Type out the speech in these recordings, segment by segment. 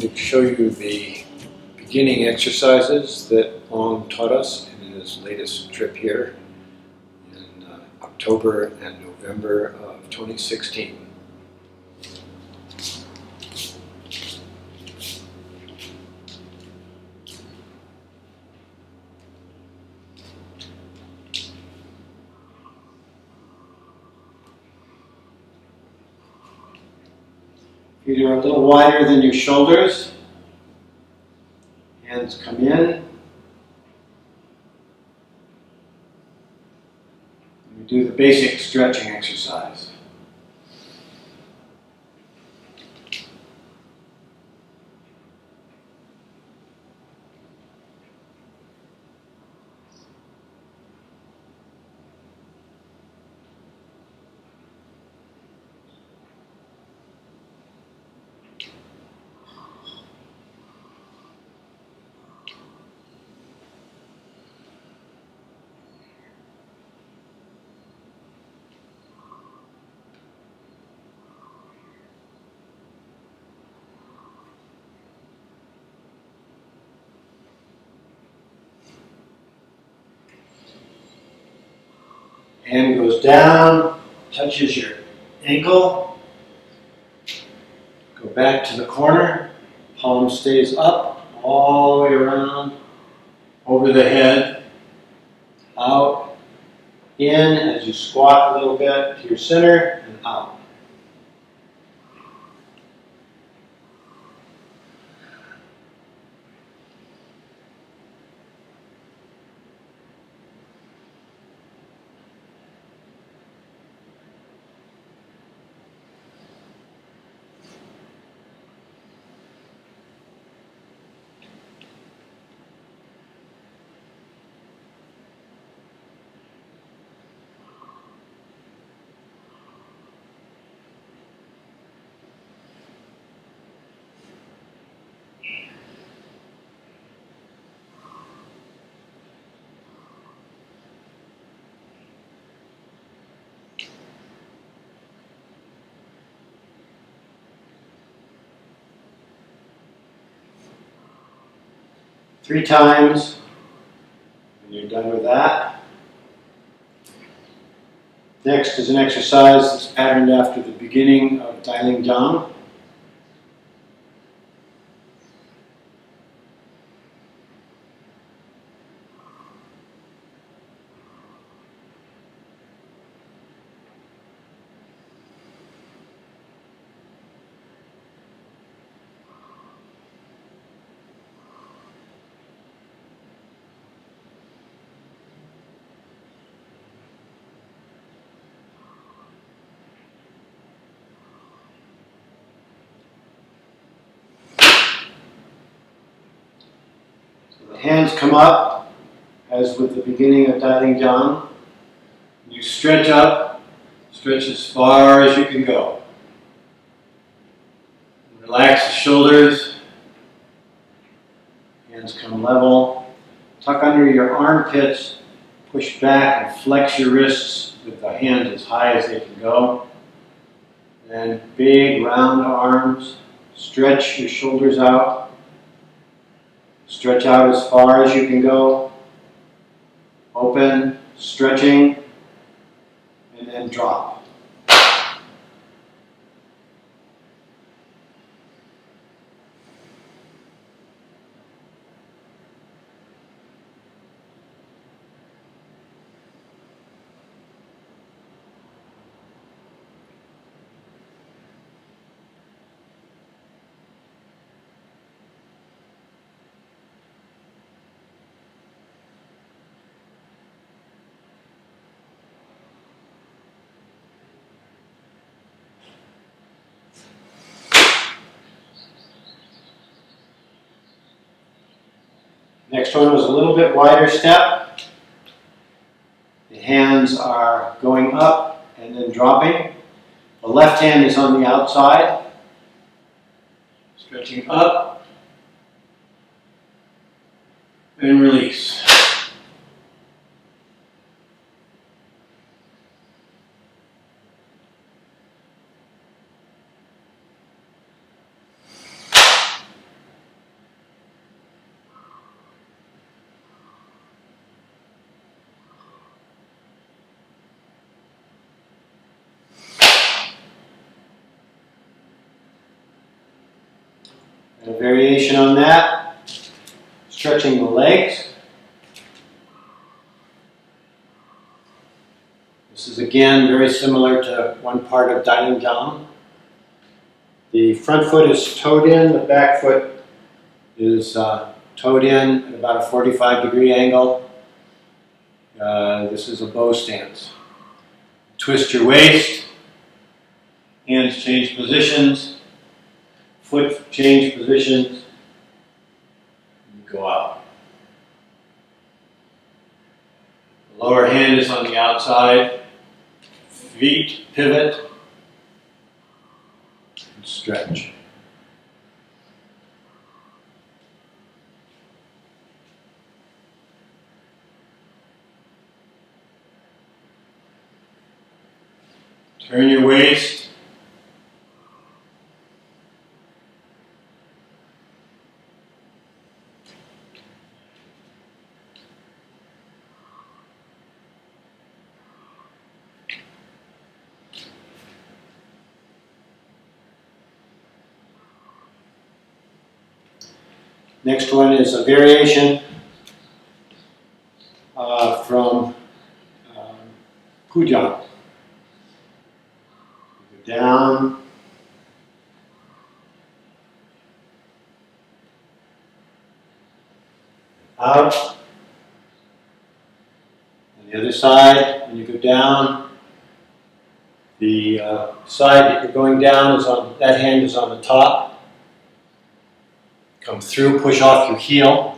going to show you the beginning exercises that Wang taught us in his latest trip here in October and November of 2016. Feet are a little wider than your shoulders. Hands come in. We do the basic stretching exercise. Hand goes down, touches your ankle. Go back to the corner. Palm stays up all the way around, over the head, out, in as you squat a little bit to your center, and out. Three times. When you're done with that. Next is an exercise that's patterned after the beginning of Yin Baguazhang. The hands come up, as with the beginning of Yin Baguazhang. You stretch up, stretch as far as you can go. Relax the shoulders. Hands come level. Tuck under your armpits. Push back and flex your wrists with the hands as high as they can go. And big round arms. Stretch your shoulders out. Stretch out as far as you can go. Open, stretching, and then drop. Next one was a little bit wider step. The hands are going up and then dropping. The left hand is on the outside. Stretching up and release. And a variation on that, stretching the legs. This is again very similar to one part of Dining Down. The front foot is toed in, the back foot is toed in at about a 45-degree angle. This is a bow stance. Twist your waist, hands change positions, foot change positions, and go out. The lower hand is on the outside, feet pivot, and stretch. Turn your waist. Next one is a variation from Pujang. Down, out. On the other side, when you go down, the side that you're going down is on, that hand is on the top. Come through, push off your heel.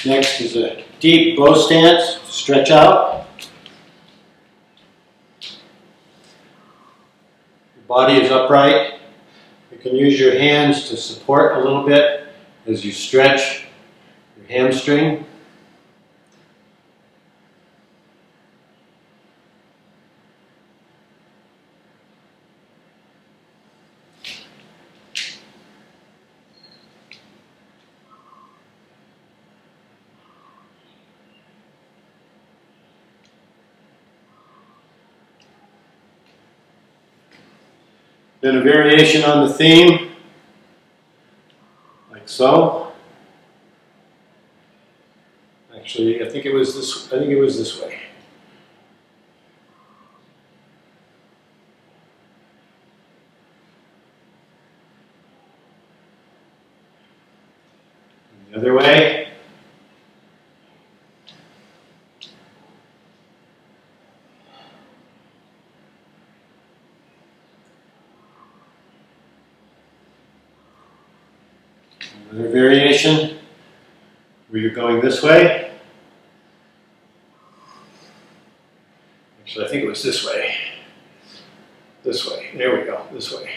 Next is a deep bow stance, stretch out. Your body is upright. You can use your hands to support a little bit as you stretch your hamstring. Then a variation on the theme, like so. Actually, I think it was this way. And the other way. Another variation where you're going this way. Actually, I think it was this way. This way. There we go. This way.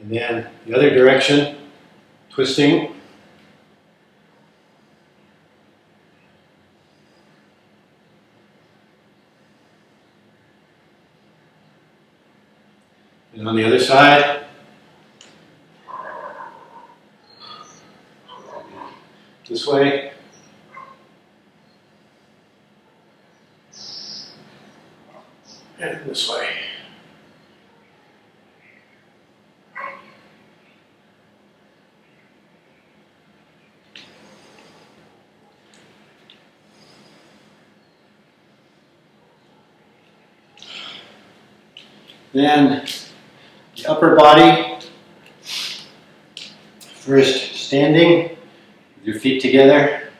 And then the other direction, twisting. And on the other side, this way. And this way. Then the upper body, first standing with your feet together,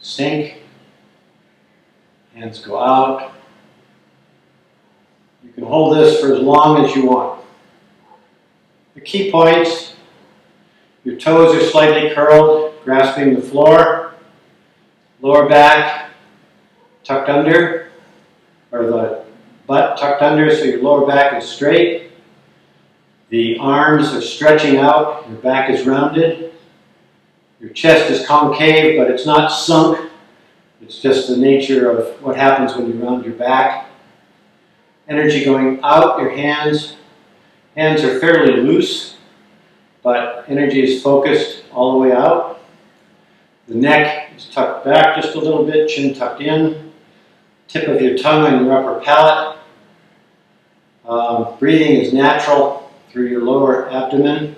sink, hands go out. You can hold this for as long as you want. The key points, your toes are slightly curled, grasping the floor, lower back tucked under, or the butt tucked under so your lower back is straight. The arms are stretching out, your back is rounded. Your chest is concave, but it's not sunk. It's just the nature of what happens when you round your back. Energy going out your hands. Hands are fairly loose, but energy is focused all the way out. The neck is tucked back just a little bit, chin tucked in. Tip of your tongue on your upper palate. Breathing is natural through your lower abdomen.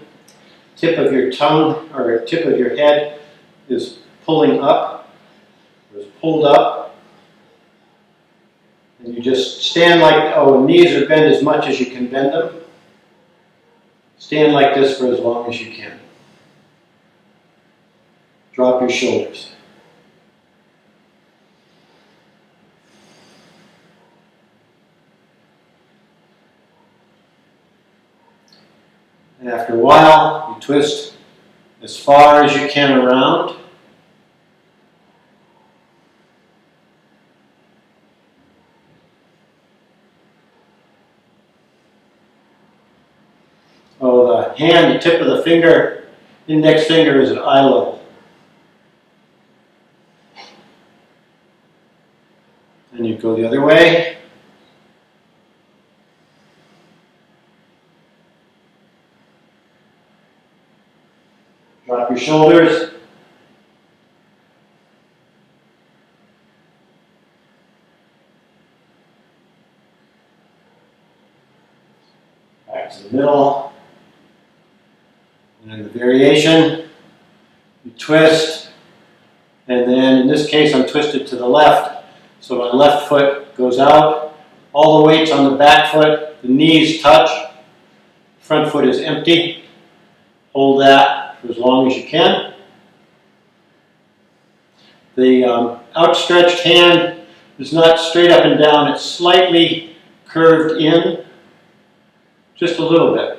Tip of your tongue, or tip of your head, is pulling up, or is pulled up. And you just stand like, knees are bent as much as you can bend them. Stand like this for as long as you can. Drop your shoulders. And after a while, you twist as far as you can around. The hand, the tip of the finger, index finger is at eye level. And you go the other way. Drop your shoulders. Back to the middle. And then the variation, you twist, and then in this case I'm twisted to the left, so my left foot goes out, all the weight's on the back foot, the knees touch, front foot is empty, hold that for as long as you can. The outstretched hand is not straight up and down, it's slightly curved in, just a little bit.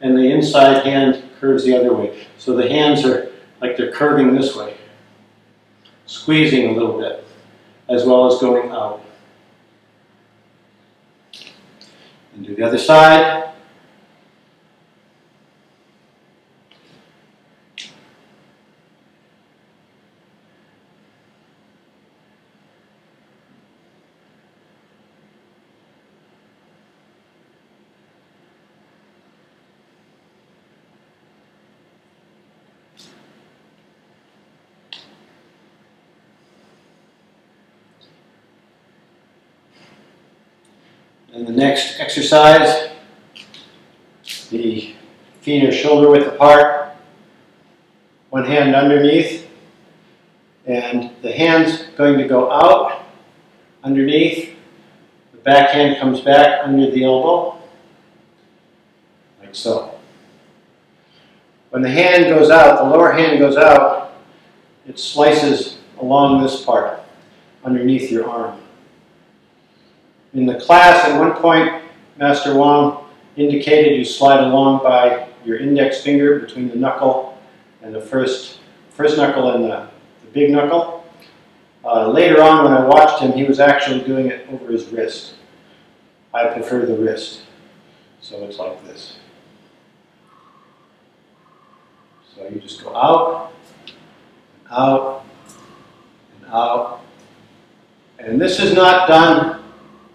And the inside hand curves the other way. So the hands are like they're curving this way, squeezing a little bit, as well as going out. And do the other side. And the next exercise, the feet are shoulder width apart, one hand underneath, and the hand's going to go out underneath, the back hand comes back under the elbow, like so. When the hand goes out, the lower hand goes out, it slices along this part, underneath your arm. In the class, at one point, Master Wang indicated you slide along by your index finger between the knuckle and the first knuckle and the big knuckle. Later on, when I watched him, he was actually doing it over his wrist. I prefer the wrist, so it's like this. So you just go out, out, and out. And this is not done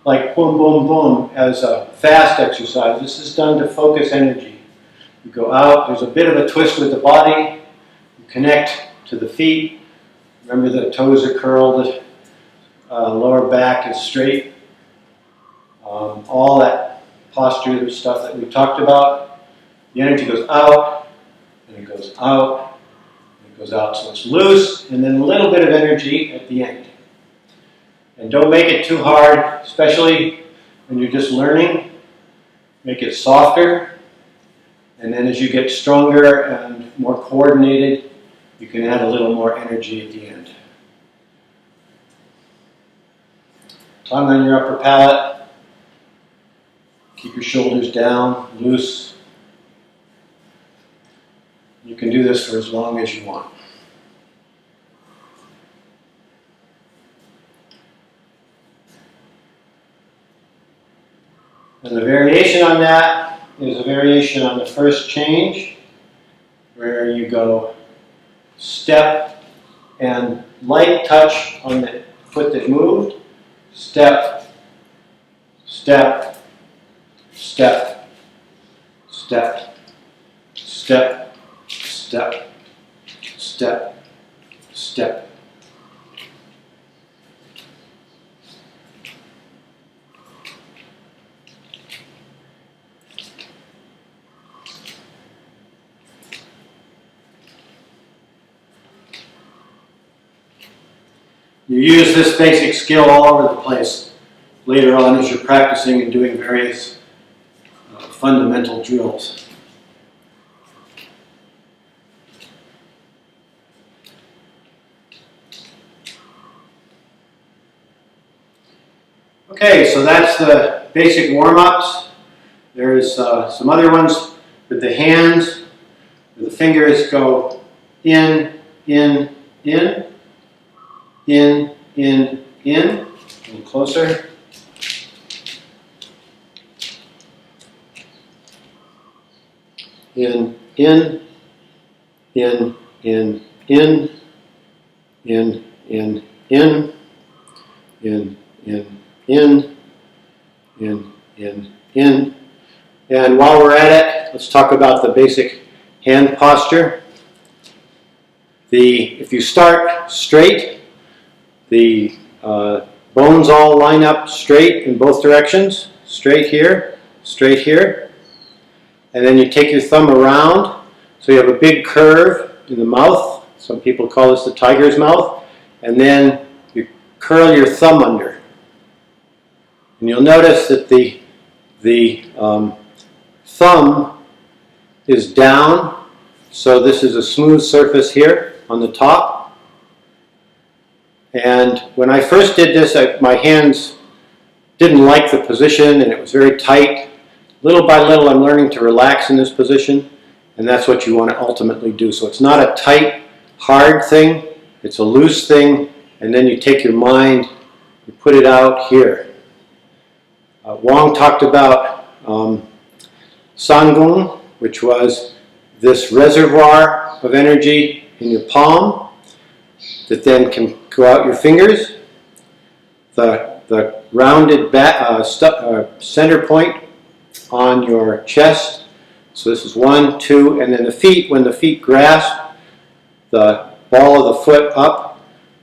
like boom, boom, boom as a fast exercise. This is done to focus energy. You go out, there's a bit of a twist with the body, you connect to the feet. Remember the toes are curled, lower back is straight. All that posture stuff that we talked about. The energy goes out, and it goes out, and it goes out. So it's loose, and then a little bit of energy at the end. And don't make it too hard, especially when you're just learning. Make it softer. And then as you get stronger and more coordinated, you can add a little more energy at the end. Tongue on your upper palate. Keep your shoulders down, loose. You can do this for as long as you want. And the variation on that is a variation on the first change, where you go step and light touch on the foot that moved, step, step, step, step, step, step, step, step. You use this basic skill all over the place later on as you're practicing and doing various fundamental drills. Okay, so that's the basic warm-ups. There's some other ones with the hands, where the fingers go in, in, in. In, in, in, a little closer. In, in, in, in, in, in, in, in, in, in, in. And while we're at it, let's talk about the basic hand posture. If you start straight, the bones all line up straight in both directions, straight here, and then you take your thumb around, so you have a big curve in the mouth. Some people call this the tiger's mouth, and then you curl your thumb under. And you'll notice that the thumb is down, so this is a smooth surface here on the top. And when I first did this, my hands didn't like the position and it was very tight. Little by little, I'm learning to relax in this position, and that's what you want to ultimately do. So it's not a tight, hard thing, it's a loose thing, and then you take your mind, you put it out here. Wang talked about Sangung, which was this reservoir of energy in your palm that then can go out your fingers. The rounded center point on your chest. So this is 1, 2, and then the feet, when the feet grasp the ball of the foot up,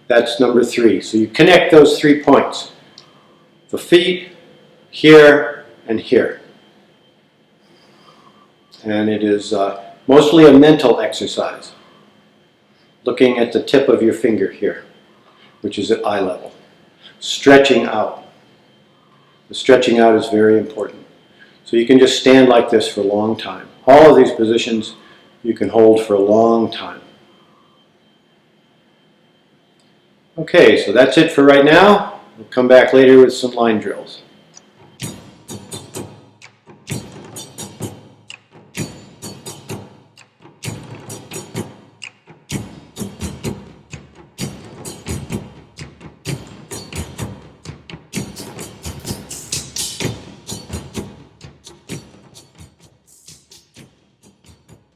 that's number 3. So you connect those 3 points. The feet, here, and here. And it is mostly a mental exercise. Looking at the tip of your finger here, which is at eye level. Stretching out. The stretching out is very important. So you can just stand like this for a long time. All of these positions you can hold for a long time. Okay, so that's it for right now. We'll come back later with some line drills.